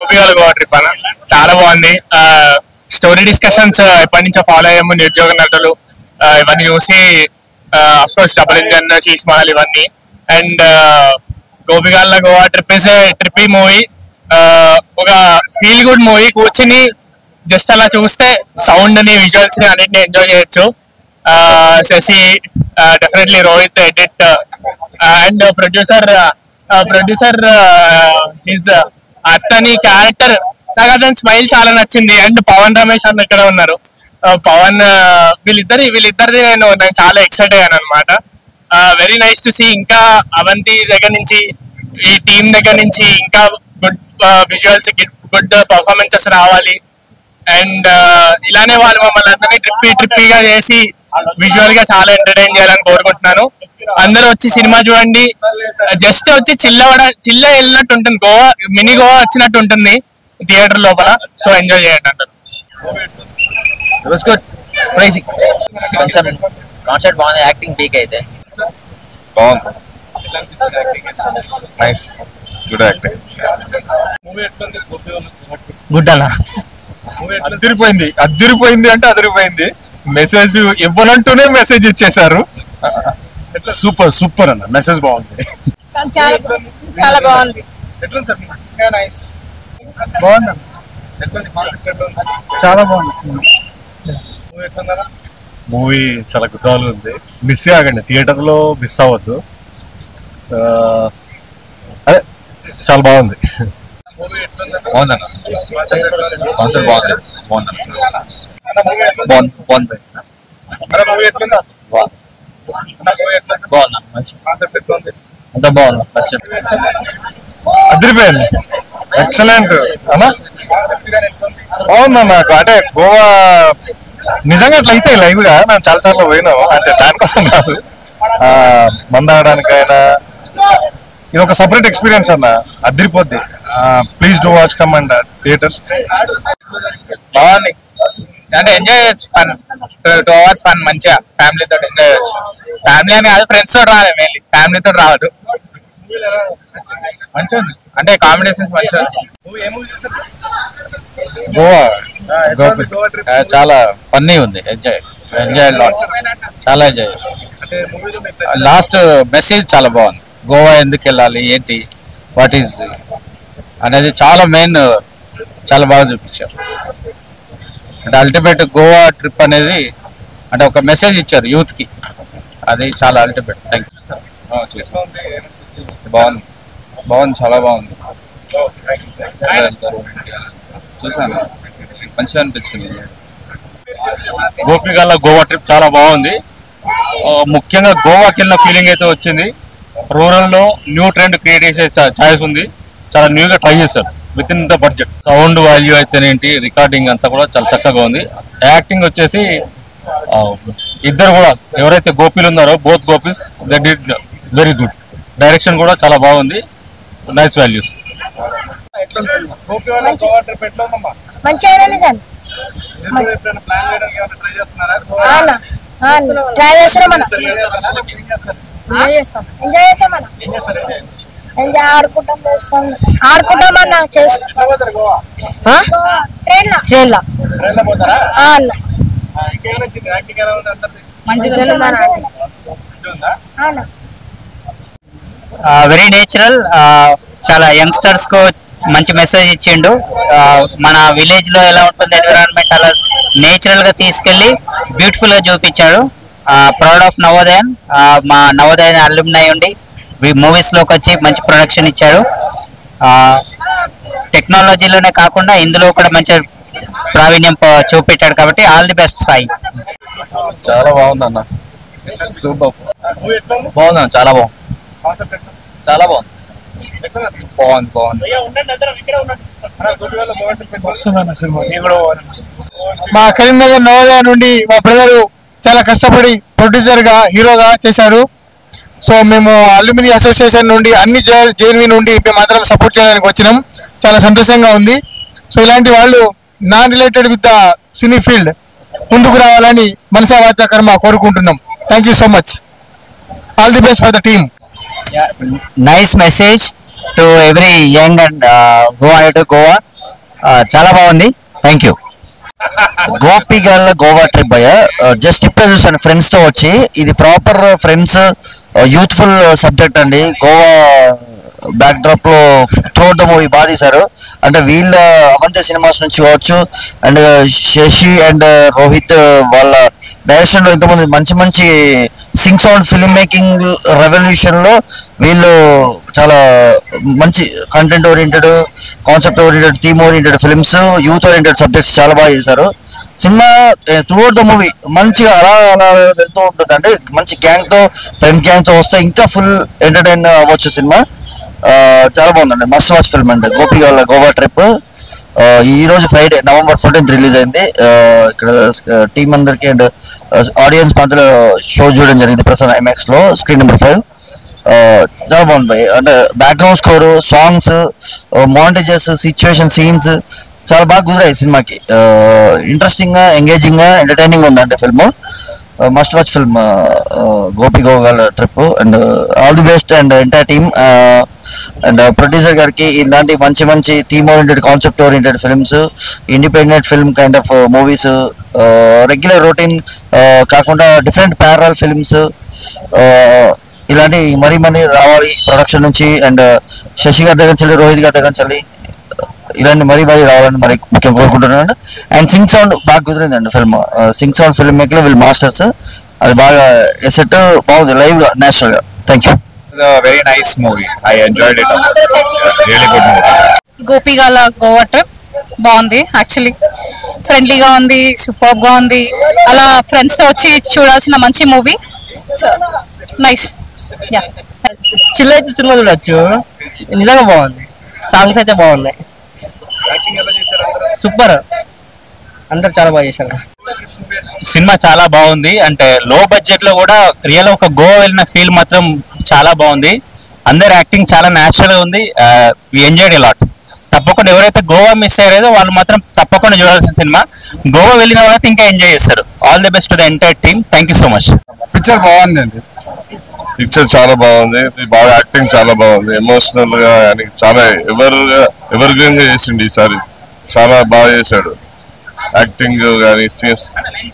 గోపికల గోవా ట్రిప్ అన్న చాలా బాగుంది. స్టోరీ డిస్కషన్స్ ఎప్పటి నుంచో ఫాలో అయ్యాము, నిరుద్యోగ నటులు ఇవన్నీ చూసి of course double engine, Sheesh Mahal ఇవన్నీ. And Gopikala Goa trip is a trippy movie, ఒక ఫీల్ గుడ్ మూవీ. కూర్చుని జస్ట్ అలా చూస్తే సౌండ్ ని, విజువల్స్ ని అన్నింటినీ ఎంజాయ్ చేయొచ్చు. Shashi, definitely Rohit edit and producer his అతని క్యారెక్టర్, నాకు అతని స్మైల్ చాలా నచ్చింది. అండ్ పవన్ రమేష్ అన్న ఇక్కడ ఉన్నారు. పవన్ వీళ్ళిద్దరిది నేను చాలా ఎక్సైట్ అయ్యాను అనమాట. Very nice to see. ఇంకా అవంతి దగ్గర నుంచి, ఈ టీమ్ దగ్గర నుంచి ఇంకా గుడ్ విజువల్స్, గుడ్ పర్ఫార్మెన్సెస్ రావాలి. అండ్ ఇలానే వాళ్ళు మమ్మల్ని అందరినీ ట్రిప్పీగా చేసి విజువల్ గా చాలా ఎంటర్టైన్ చేయాలని కోరుకుంటున్నాను. అందరూ వచ్చి సినిమా చూడండి. జస్ట్ వచ్చి చిల్ల వెళ్ళినట్టు ఉంటుంది, మినీ గోవా వచ్చినట్టు ఉంటుంది థియేటర్ లోపల. సో ఎంజాయ్ చేయండి అందరూ. కాన్సెప్ట్ బాగుంది, యాక్టింగ్ పీక్ అయితే బాగుంది. Nice, good acting. గుడ్ అన్న, అదిరిపోయింది అంటే అదిరిపోయింది. మెసేజ్ ఇవ్వనంటూనే మెసేజ్ ఇచ్చేసారు. సూపర్ అన్న, మెసేజ్ బాగుంది. చాలా బాగుంది. చాలా బాగుంది మూవీ. చాలా గుర్తాలు ఉంది. మిస్ కాకండి, థియేటర్ లో మిస్ అవ్వద్దు. అదే చాలా బాగుంది. బాగుందన్న, కాన్సెప్ట్ బాగుంది. అంత బాగుంది, అదిరిపోయింది. ఎక్సలెంట్ అన్నా, బాగుందన్న. నాకు అంటే గోవా నిజంగా అట్లా అయితే లైవ్ గా మేము చాలా సార్లు పోయినాం, అంటే దానికోసం కాదు, మందాడానికైనా ఇది ఒక సపరేట్ ఎక్స్పీరియన్స్ అన్న, అదిరిపోద్ది. Please do watch, come and theatres. బాగుంది అంటే ఎంజాయ్ చేయొచ్చు. ఫన్ 2 hours ఫన్, మంచిగా ఫ్యామిలీతో ఎంజాయ్ చేయొచ్చు. ఫ్యామిలీ అని కాదు, ఫ్రెండ్స్ తోటి రావాలి, మెయిన్లీ ఫ్యామిలీతో రావద్దు. మంచిగా ఉంది అంటే కాంబినేషన్స్ మంచిగా. గోవా చాలా ఫన్నీ ఉంది, ఎంజాయ్ చాలా ఎంజాయ్ చేస్తాం. లాస్ట్ మెసేజ్ చాలా బాగుంది. గోవా ఎందుకు వెళ్ళాలి, ఏంటి, వాట్ ఈజ్ అనేది చాలా మెయిన్, చాలా బాగా చూపించారు. అంటే అల్టిమేట్ గోవా ట్రిప్ అనేది అంటే ఒక మెసేజ్ ఇచ్చారు యూత్ కి, అది చాలా అల్టిమేట్. Thank you sir. బాగుంది, చాలా బాగుంది. చూసాను, మంచిగా అనిపించింది. గోపికల గోవా ట్రిప్ చాలా బాగుంది. ముఖ్యంగా గోవాకి వెళ్ళిన ఫీలింగ్ అయితే వచ్చింది. రూరల్ లో న్యూ ట్రెండ్ క్రియేట్ చేసే ఛాయిస్ ఉంది, చాలా న్యూగా ట్రై చేశారు with in the budget. Sound value అయితేనేంటి, రికార్డింగ్ అంతా కూడా చాలా చక్కగా ఉంది. యాక్టింగ్ వచ్చేసి ఇద్దరు కూడా ఎవరైతే గోపీలు ఉన్నారో, both gopis they did very good. Direction కూడా చాలా బాగుంది, నైస్ వాల్యూస్. Very natural. చాలా యంగ్స్టర్స్ కు మంచి మెసేజ్ ఇచ్చిండు. మన విలేజ్ లో ఎలా ఉంటుంది ఎన్విరాన్మెంట్, అలా నేచురల్ గా తీసుకెళ్లి బ్యూటిఫుల్ గా చూపించాడు. Proud of Navodayan. మా నవోదయన్ అల్యూమినై ఉండి మూవీస్ లోకి వచ్చి మంచి ప్రొడక్షన్ ఇచ్చాడు. టెక్నాలజీలోనే కాకుండా ఇందులో కూడా మంచి ప్రావీణ్యం చూపెట్టాడు. కాబట్టి ఆల్ ది బెస్ట్ సాయి. చాలా బాగుంది అన్న, సూపర్. బాగుంది, చాలా బాగుంది, చాలా బాగుంది. మా కరీంనగర్ నవోదయ నుండి మా బ్రదరు చాలా కష్టపడి ప్రొడ్యూసర్ గా, హీరోగా చేశారు. సో మేము అల్యూమినియం అసోసియేషన్ నుండి, అన్ని జేఎన్వి నుండి మేము అందరం సపోర్ట్ చేయడానికి వచ్చినాం. చాలా సంతోషంగా ఉంది. సో ఇలాంటి వాళ్ళు non related with the cine field ముందుకు రావాలని మనసా వాచా కర్మ కోరుకుంటున్నాం. Thank you so much. All the best for the team. Nice message. To every young and Goa చాలా బాగుంది. Thank you. Gopigalla Goa trip అయ్యా జస్ట్ ఇప్పుడే చూసాను ఫ్రెండ్స్ తో వచ్చి. ఇది ప్రాపర్ ఫ్రెండ్స్ యూత్ఫుల్ సబ్జెక్ట్ అండి. గోవా బ్యాక్ డ్రాప్ లో త్రూఅవుట్ ద మూవీ బాగా తీశారు. అంటే వీళ్ళ అవంతి సినిమాస్ నుంచి కావచ్చు అండ్ శశి అండ్ రోహిత్ వాళ్ళ డైరెక్షన్ లో ఇంతమంది మంచి మంచి Singh sound film making revolution లో వీళ్ళు చాలా మంచి content oriented, concept oriented, theme oriented films, youth oriented subjects చాలా బాగా చేశారు. సినిమా త్రూఅవుట్ ద మూవీ మంచిగా అలా అలా వెళ్తూ ఉంటుంది. అంటే మంచి గ్యాంగ్ తో ఫ్రెండ్ గ్యాంగ్ తో వస్తే ఇంకా ఫుల్ ఎంటర్టైన్ అవ్వచ్చు సినిమా. చాలా బాగుందండి. మస్ట్ వాచ్ ఫిల్మ్ అండి గోపిగల్ల గోవా ట్రిప్. ఈ రోజు ఫ్రైడే November 14th రిలీజ్ అయింది. ఇక్కడ టీం అందరికి అండ్ ఆడియన్స్ మధ్యలో షో చూడడం జరిగింది ప్రసాద్ IMAX లో స్క్రీన్ నెంబర్ 5. చాలా బాగుంది. అంటే background score, songs, montages, situation scenes చాలా బాగా కుదిరాయి సినిమాకి. ఇంట్రెస్టింగ్ గా, ఎంగేజింగ్ గా, ఎంటర్టైనింగ్ ఉందంటే film. Must watch film Gopigalla trip. And all the best and entire team and producer గారికి ఇలాంటి మంచి మంచి theme oriented, concept oriented films, independent film kind of movies, regular routine కాకుండా డిఫరెంట్ ప్యారల్ ఫిల్మ్స్ ఇలాంటి మరీ రావాలి ప్రొడక్షన్ నుంచి. అండ్ శశి గారి దగ్గర నుంచి, రోహిత్ గారి దగ్గర నుంచి ఇలాంటి మరీ రావాలని మరి ముఖ్యం కోరుకుంటున్నాను. అండ్ సింగ్ సౌండ్ బాగా కుదిరిందండి film. Sync sound filmmaker వీళ్ళు మాస్టర్స్. అది బాగా ఎసెట్ బాగుంది లైవ్ గా, నేచురల్ గా. Thank you. Very nice movie. I enjoyed it. Really good movie. Gopigalla Goa trip బాగుంది. యాక్చువల్లీ ఫ్రెండ్లీగా ఉంది, సూపర్ గా ఉంది. అలా ఫ్రెండ్స్ తో వచ్చి చూడాల్సిన మంచి మూవీ. నైస్. యా, చిల్ అయితే సినిమా చూడొచ్చు. నిజంగా బాగుంది. సాంగ్స్ అయితే బాగున్నాయి. సూపర్. అందరు చాలా బాగా చేశారు. సినిమా చాలా బాగుంది. అంటే లో బడ్జెట్ లో కూడా రియల్ ఒక గోవా వెళ్ళిన ఫీల్ మాత్రం చాలా బాగుంది. అందరి యాక్టింగ్ చాలా న్యాచురల్ గా ఉంది. We enjoyed a lot. తప్పకుండా ఎవరైతే గోవా మిస్ అయ్యారో వాళ్ళు మాత్రం తప్పకుండా చూడాల్సిన సినిమా. గోవా వెళ్ళిన వాళ్ళైతే ఇంకా ఎంజాయ్ చేస్తారు. All the best to the entire team. Thank you so much. Picture బాగుందండి. పిక్చర్ చాలా బాగుంది. బాగా యాక్టింగ్ చాలా బాగుంది. ఎమోషనల్ గా చాలా ఎవర్ గ్రీన్ గా చేసిండు ఈసారి. చాలా బాగా చేశాడు. యాక్టింగ్ కానీ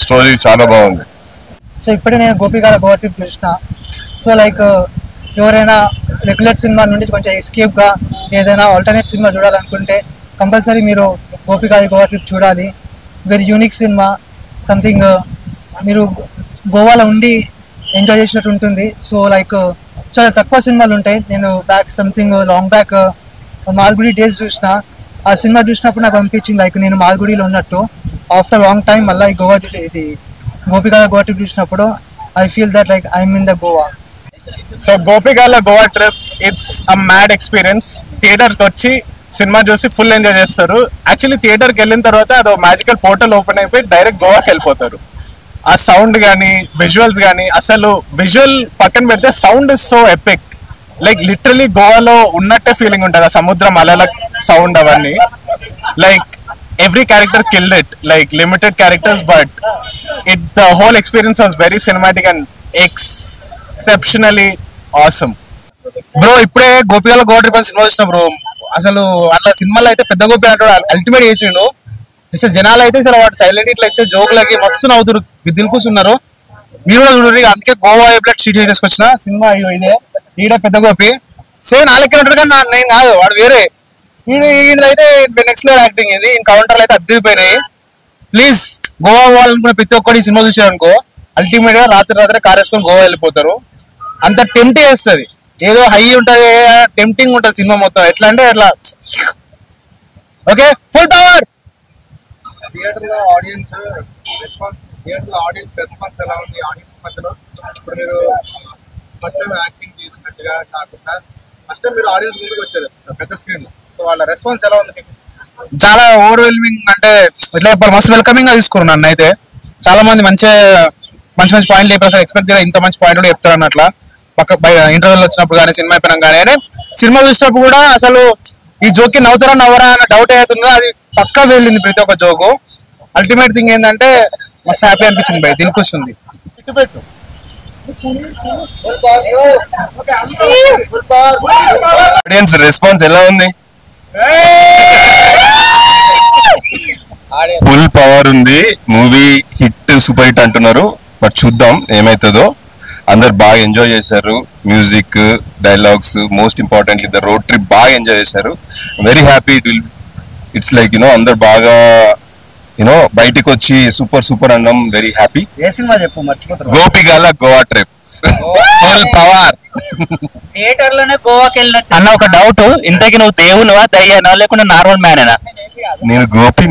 స్టోరీ చాలా బాగుంది. సో ఇప్పుడే నేను గోపిగల్ల గోవా ట్రిప్ చూసిన. సో లైక్ ఎవరైనా రెగ్యులర్ సినిమా నుండి కొంచెం ఎస్కేప్ గా ఏదైనా ఆల్టర్నేట్ సినిమా చూడాలనుకుంటే కంపల్సరీ మీరు గోపిగల్ల గోవా ట్రిప్ చూడాలి. Very unique cinema. సంథింగ్ మీరు గోవాలో ఉండి ఎంజాయ్ చేసినట్టు ఉంటుంది. సో లైక్ చాలా తక్కువ సినిమాలు ఉంటాయి. నేను something long back Malgudi days చూసిన. ఆ సినిమా చూసినప్పుడు నాకు అనిపించింది లైక్ నేను మాల్గుడిలో ఉన్నట్టు. ఆఫ్టర్ లాంగ్ టైం మళ్ళీ ఇది గోపిగల్ల గోవా ట్రిప్ చూసినప్పుడు I feel that like I'm in the Goa. So Gopigalla Goa trip it's a mad experience. థియేటర్కి వచ్చి సినిమా చూసి ఫుల్ ఎంజాయ్ చేస్తారు. యాక్చువల్లీ థియేటర్కి వెళ్ళిన తర్వాత అదో మ్యాజికల్ పోర్టల్ ఓపెన్ అయిపోయి డైరెక్ట్ గోవాకి వెళ్ళిపోతారు. ఆ సౌండ్ కానీ, విజువల్స్ కానీ, అసలు విజువల్ పక్కన పెడితే sound is so epic. Like literally గోవాలో ఉన్నట్టే ఫీలింగ్ ఉంటుంది. ఆ సముద్రం అలల సౌండ్ అవన్నీ. Like every character killed it. Like limited characters but the whole experience was very cinematic and exceptionally awesome. Bro ఇప్పుడే గోపిగల్ల గోవా ట్రిప్ సినిమా చూసిన బ్రో. అసలు అట్లా సినిమాలో అయితే పెద్ద గోపి అంటాడు అల్టిమేట్ చేసిండు. జనాలు అయితే అసలు వాడు సైలెంట్ ఇట్లా ఇచ్చే జోకులకి మస్తు నవ్వుతారు, దిల్ కూర్చున్నారు. మీరు కూడా చూడండి. అందుకే గోవా ఎప్పుడు షీట్ చేసుకొచ్చిన సినిమా ఇదే. ఈడ పెద్ద గోపి సేమ్ నా లెక్క ఉంటాడు కానీ నేను కాదు, వాడు వేరే. ఈయనైతే నెక్స్ట్ లెవెల్ యాక్టింగ్. ఇది కౌంటర్లు అయితే అద్దరిపోయినాయి. ప్లీజ్ గోవా పోవాలనుకున్న ప్రతి ఒక్కటి సినిమా చూసారనుకో అల్టిమేట్ గా రాత్రి కార్ వేసుకొని గోవా వెళ్ళిపోతారు. అంత టెంప్ట్ చేస్తుంది. ఏదో హై ఉంటది, టెంప్టింగ్ ఉంటది సినిమా మొత్తం. ఎట్లా అంటే ఎట్లా ఓకే ఫుల్ పవర్. థియేటర్ లో ఆడియన్స్ రెస్పాన్స్ ఎలా ఉంది? ఆడియన్స్ మధ్యలో ఇప్పుడు మీరు ఫస్ట్ టైం యాక్టింగ్ చేసినట్టుగా కాకుండా ఫస్ట్ టైం మీరు ఆడియన్స్ ముందుకు వచ్చారు పెద్ద స్క్రీన్ లో. సో వాళ్ళ రెస్పాన్స్ ఎలా ఉంది? చాలా ఓవర్వెల్మింగ్. అంటే ఎట్లా చెప్పాలి, మస్తు వెల్కమింగ్ గా తీసుకున్నాను. నన్ను అయితే చాలా మంది మంచి పాయింట్లు చెప్పారు. అసలు ఎక్స్పెక్ట్ చేయాలి ఇంత మంచి పాయింట్ కూడా చెప్తారు అన్నట్లా. పక్క ఇంటర్వ్యూలు వచ్చినప్పుడు కానీ, సినిమా అయిపోయినా కానీ, అంటే సినిమా చూసినప్పుడు కూడా అసలు ఈ జోక్కి నవ్వుతారా నవ్వరా అన్న డౌట్ అవుతుందో అది పక్కా వెళ్ళింది ప్రతి ఒక్క జోకు. అల్టిమేట్ థింగ్ ఏంటంటే మస్తు హ్యాపీ అనిపించింది. దిల్ ఖుష్ ఉంది. ఆడియన్స్ రెస్పాన్స్ ఎలా ఉంది? ఫుల్ పవర్ ఉంది. మూవీ హిట్, సూపర్ హిట్ అంటున్నారు. బట్ చూద్దాం ఏమైతుందో. అందరు బాగా ఎంజాయ్ చేశారు. Music, dialogues, most importantly the road trip బాగా ఎంజాయ్ చేశారు. Very happy. ఇట్స్ లైక్ అందరు బాగా బయటికి వచ్చి సూపర్ సూపర్ అన్నాం. Very happy. ఏ సినిమా చెప్పు, మర్చిపోతారు. Gopigala Goa trip full power. Theatre లోనే గోవాకి వెళ్ళిన అన్న ఒక డౌట్, ఇంతకీ నువ్వు దేవునివా దయ్యానా లేకుండా నార్మల్ మ్యానేనా? నేను గోపి.